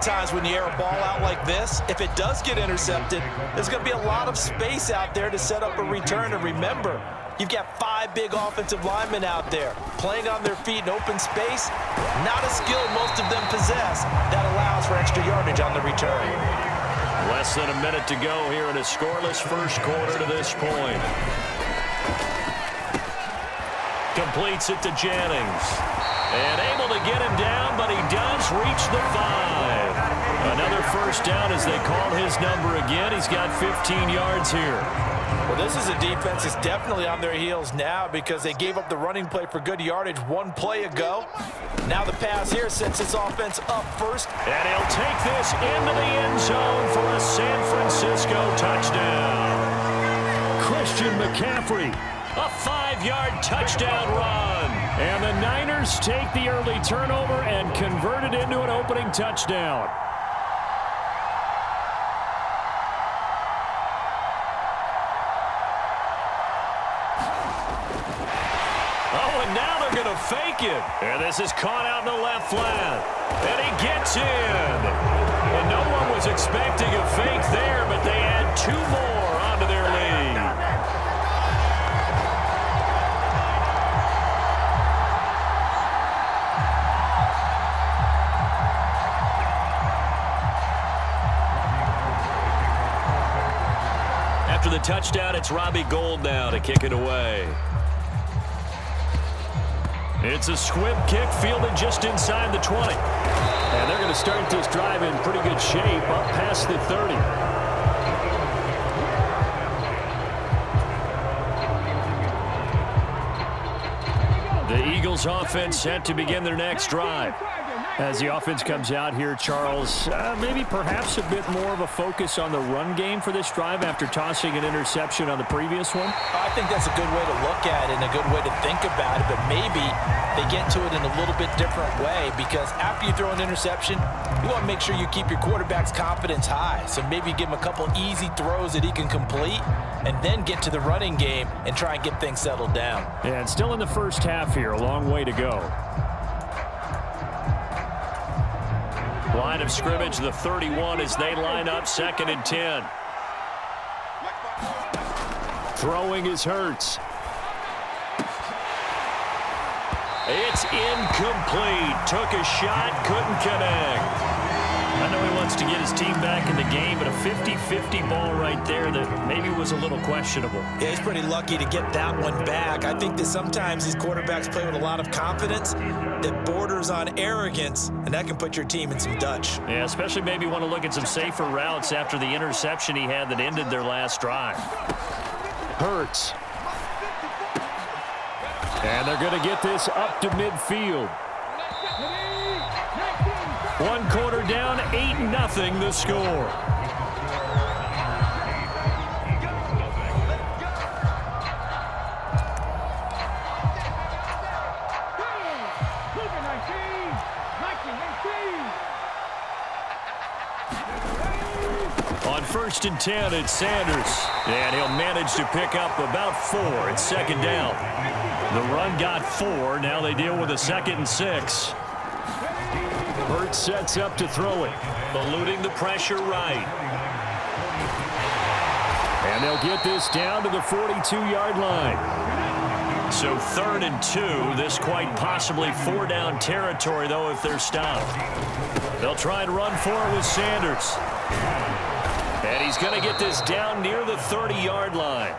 Times when you air a ball out like this, if it does get intercepted, there's going to be a lot of space out there to set up a return. And remember, you've got 5 big offensive linemen out there playing on their feet in open space. Not a skill most of them possess that allows for extra yardage on the return. Less than a minute to go here in a scoreless first quarter to this point. Completes it to Jennings. And able to get him down, but he does reach the 5. Another first down as they call his number again. He's got 15 yards here. Well, this is a defense that's definitely on their heels now because they gave up the running play for good yardage 1 play ago. Now the pass here sets his offense up first. And he'll take this into the end zone for a San Francisco touchdown. Christian McCaffrey, a 5-yard touchdown run. And the Niners take the early turnover and convert it into an opening touchdown. Oh, and now they're going to fake it. And this is caught out in the left flat. And he gets in. And no one was expecting a fake there, but they add 2 more onto their lead. After the touchdown, it's Robbie Gould now to kick it away. It's a squib kick fielded just inside the 20. And they're going to start this drive in pretty good shape up past the 30. The Eagles offense set to begin their next drive. As the offense comes out here, Charles, maybe perhaps a bit more of a focus on the run game for this drive after tossing an interception on the previous one? I think that's a good way to look at it and a good way to think about it, but maybe they get to it in a little bit different way because after you throw an interception, you want to make sure you keep your quarterback's confidence high. So maybe give him a couple easy throws that he can complete and then get to the running game and try and get things settled down. And still in the first half here, a long way to go. Line of scrimmage, the 31 as they line up 2nd and 10. Throwing is Hurts. It's incomplete. Took a shot, couldn't connect. I know he wants to get his team back in the game, but a 50-50 ball right there that maybe was a little questionable. Yeah, he's pretty lucky to get that one back. I think that sometimes these quarterbacks play with a lot of confidence that borders on arrogance, and that can put your team in some Dutch. Yeah, especially maybe want to look at some safer routes after the interception he had that ended their last drive. Hurts. And they're going to get this up to midfield. 1 quarter down, 8-0 the score. On 1st and 10, it's Sanders. And he'll manage to pick up about 4. It's 2nd down. The run got 4. Now they deal with a 2nd and 6. Hurts sets up to throw it. Eluding the pressure right. And they'll get this down to the 42-yard line. So 3rd and 2. This quite possibly 4-down territory, though, if they're stopped. They'll try and run for it with Sanders. And he's going to get this down near the 30-yard line.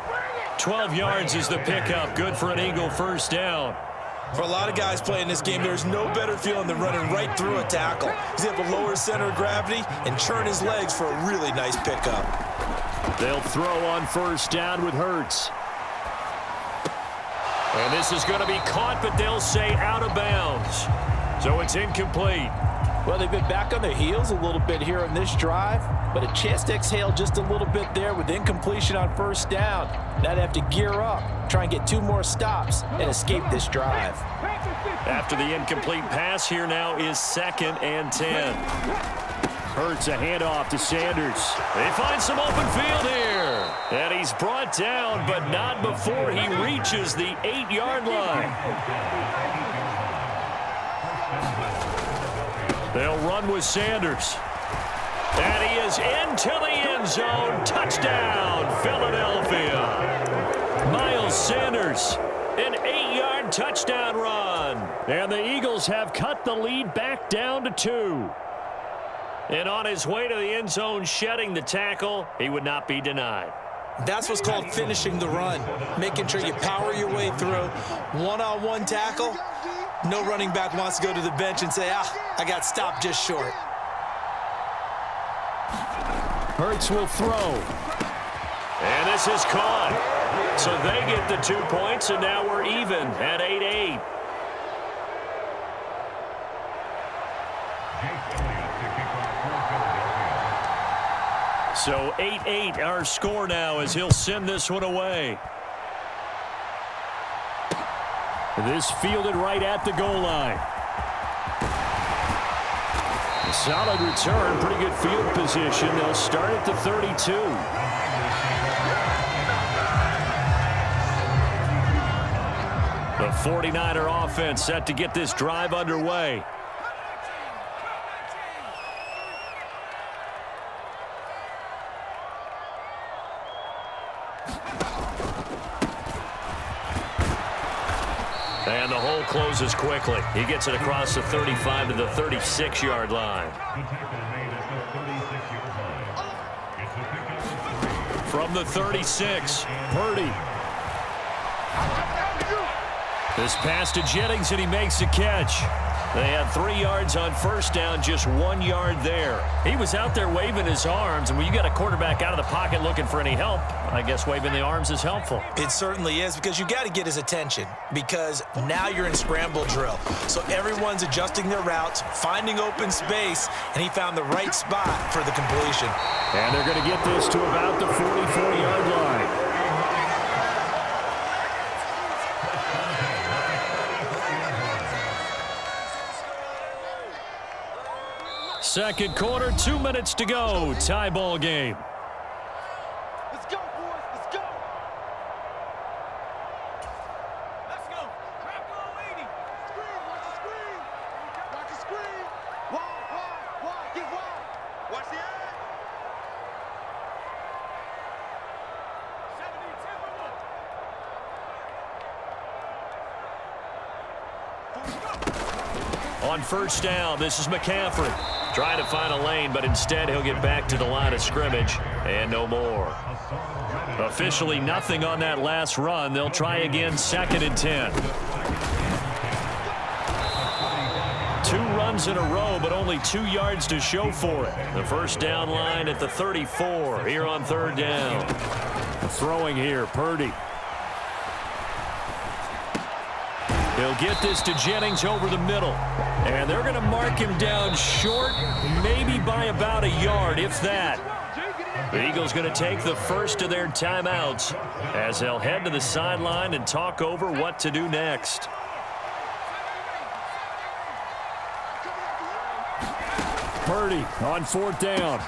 12 yards is the pickup. Good for an Eagle first down. For a lot of guys playing this game, there's no better feeling than running right through a tackle. He's able to lower his center of gravity and churn his legs for a really nice pickup. They'll throw on 1st down with Hurts. And this is going to be caught, but they'll say out of bounds. So it's incomplete. Well, they've been back on their heels a little bit here on this drive, but a chance to exhale just a little bit there with incompletion on 1st down. Now they have to gear up, try and get 2 more stops, and escape this drive. After the incomplete pass, here now is 2nd and 10. Hurts a handoff to Sanders. They find some open field here. And he's brought down, but not before he reaches the 8-yard line. They'll run with Sanders. And he is into the end zone. Touchdown, Philadelphia. Miles Sanders, an 8-yard touchdown run. And the Eagles have cut the lead back down to 2. And on his way to the end zone, shedding the tackle, he would not be denied. That's what's called finishing the run, making sure you power your way through. One-on-one tackle, no running back wants to go to the bench and say, I got stopped just short. Hurts will throw. And this is caught. So they get the 2 points, and now we're even at 8-8. So 8-8 our score now as he'll send this one away. This fielded right at the goal line. A solid return, pretty good field position. They'll start at the 32. The 49er offense set to get this drive underway. And the hole closes quickly. He gets it across the 35 to the 36-yard line. From the 36, Purdy. This pass to Jennings, and he makes the catch. They had 3 yards on first down, just 1 yard there. He was out there waving his arms, and when you got a quarterback out of the pocket looking for any help, I guess waving the arms is helpful. It certainly is, because you got to get his attention, because now you're in scramble drill. So everyone's adjusting their routes, finding open space, and he found the right spot for the completion. And they're going to get this to about the 44-yard line. Second quarter, 2 minutes to go. Tie ball game. Let's go, boys. Let's go. Let's go. Trap go 80. Screen. Watch the screen. Watch the screen. Wide. Get wide. Watch the eye. 70, 10 On first down, this is McCaffrey. Trying to find a lane, but instead he'll get back to the line of scrimmage and no more. Officially nothing on that last run. They'll try again, 2nd and 10. 2 runs in a row, but only 2 yards to show for it. The first down line at the 34 here on 3rd down. Throwing here, Purdy. He'll get this to Jennings over the middle. And they're going to mark him down short, maybe by about a yard, if that. The Eagles going to take the first of their timeouts as they'll head to the sideline and talk over what to do next. Purdy on 4th down.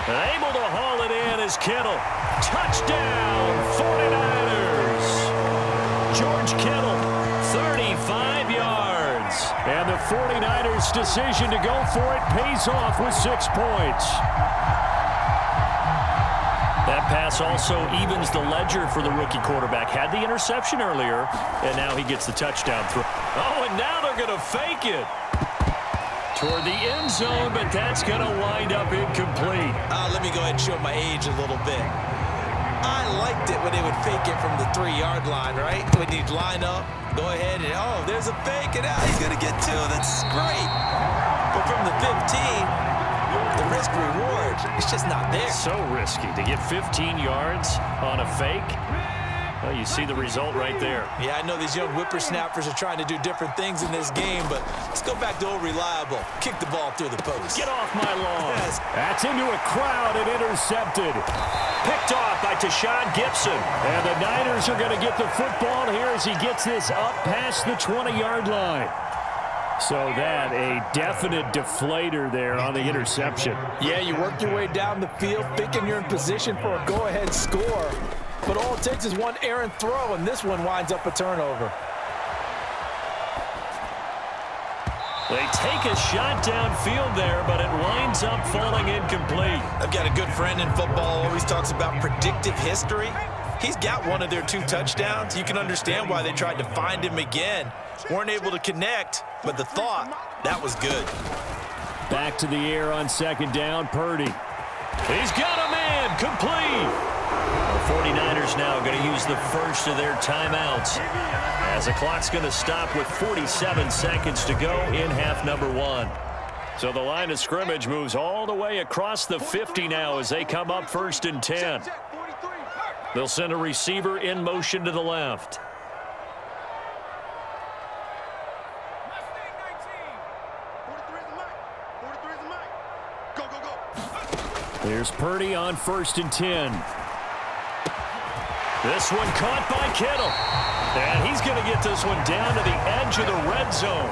Able to haul it in is Kittle. Touchdown, 49ers. George Kittle, 35 yards. And the 49ers' decision to go for it pays off with 6 points. That pass also evens the ledger for the rookie quarterback. Had the interception earlier, and now he gets the touchdown throw. Oh, and now they're going to fake it toward the end zone, but that's going to wind up incomplete. Let me go ahead and show my age a little bit. I liked it when they would fake it from the 3-yard line, right? When you'd line up, go ahead, and there's a fake, and now he's going to get 2. That's great. But from the 15, the risk-reward, it's just not there. So risky to get 15 yards on a fake. Well, you see the result right there. Yeah, I know these young whippersnappers are trying to do different things in this game, but let's go back to old reliable. Kick the ball through the post. Get off my lawn. Yes. That's into a crowd and intercepted. Picked off by Tashawn Gibson. And the Niners are going to get the football here as he gets this up past the 20-yard line. So that, a definite deflator there on the interception. Yeah, you work your way down the field thinking you're in position for a go-ahead score. But all it takes is one errant throw, and this one winds up a turnover. They take a shot downfield there, but it winds up falling incomplete. I've got a good friend in football who always talks about predictive history. He's got one of their 2 touchdowns. You can understand why they tried to find him again. Weren't able to connect, but the thought, that was good. Back to the air on 2nd down, Purdy. He's got a man, complete. The 49ers now going to use the first of their timeouts, as the clock's going to stop with 47 seconds to go in half number 1. So the line of scrimmage moves all the way across the 50 now as they come up 1st and 10. They'll send a receiver in motion to the left. Here's Purdy on 1st and 10. This one caught by Kittle. And he's going to get this one down to the edge of the red zone.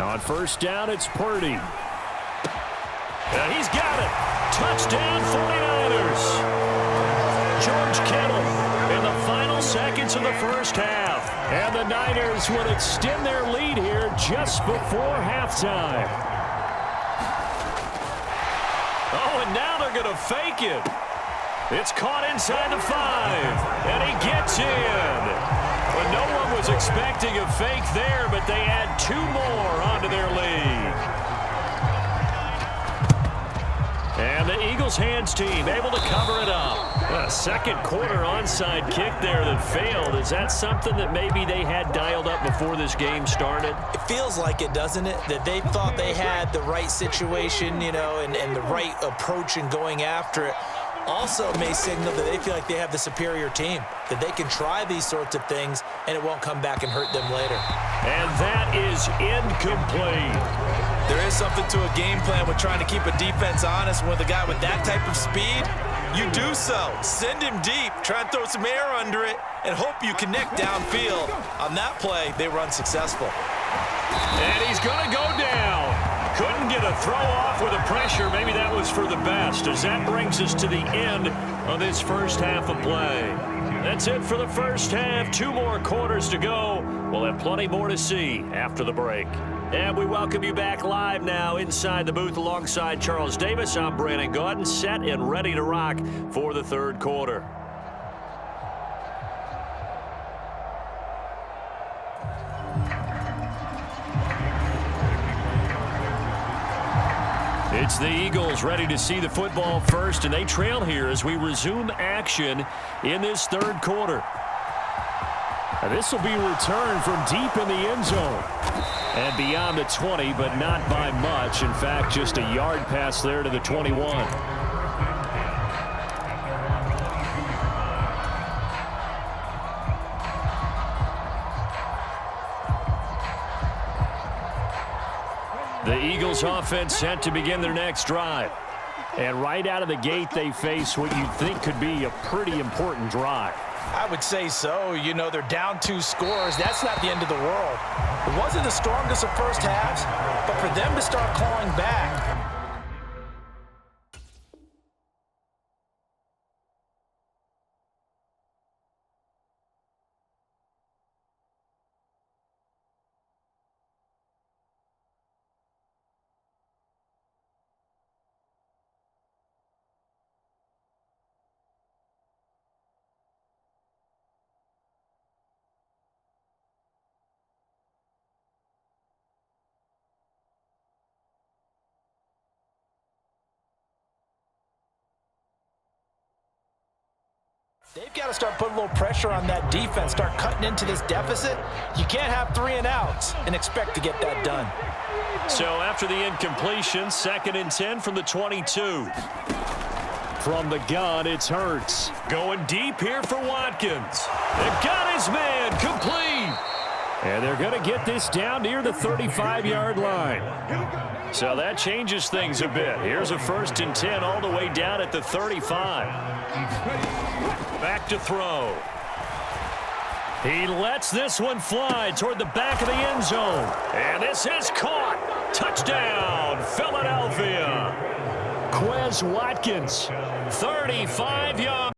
On 1st down, it's Purdy. And he's got it. Touchdown, 49ers. George Kittle in the final seconds of the first half. And the Niners would extend their lead here just before halftime. Oh, and now they're going to fake it. It's caught inside the 5. And he gets in. Well, no one was expecting a fake there, but they add 2 more onto their lead. And the Eagles hands team able to cover it up. A second quarter onside kick there that failed. Is that something that maybe they had dialed up before this game started? It feels like it, doesn't it? That they thought they had the right situation, you know, and the right approach in going after it. Also may signal that they feel like they have the superior team, that they can try these sorts of things and it won't come back and hurt them later. And that is incomplete. There is something to a game plan with trying to keep a defense honest. With a guy with that type of speed, you do so. Send him deep, try and throw some air under it, and hope you connect downfield. On that play, they were unsuccessful. And he's going to go down. Couldn't get a throw off with the pressure. Maybe that was for the best, as that brings us to the end of this first half of play. That's it for the first half. 2 more quarters to go. We'll have plenty more to see after the break. And we welcome you back live now inside the booth alongside Charles Davis. I'm Brandon Gaudin, set and ready to rock for the third quarter. It's the Eagles ready to see the football first, and they trail here as we resume action in this third quarter. This will be returned from deep in the end zone and beyond the 20, but not by much. In fact, just a yard pass there to the 21. The Eagles offense set to begin their next drive. And right out of the gate, they face what you'd think could be a pretty important drive. I would say so. You know, they're down 2 scores. That's not the end of the world. It wasn't the strongest of first halves, but for them to start clawing back, they've got to start putting a little pressure on that defense, start cutting into this deficit. You can't have 3 and outs and expect to get that done. So after the incompletion, 2nd and 10 from the 22. From the gun, it's Hurts. Going deep here for Watkins. They've got his man, complete. And they're going to get this down near the 35-yard line. So that changes things a bit. Here's a 1st and 10 all the way down at the 35. Back to throw. He lets this one fly toward the back of the end zone. And this is caught. Touchdown, Philadelphia. Quez Watkins. 35 yards.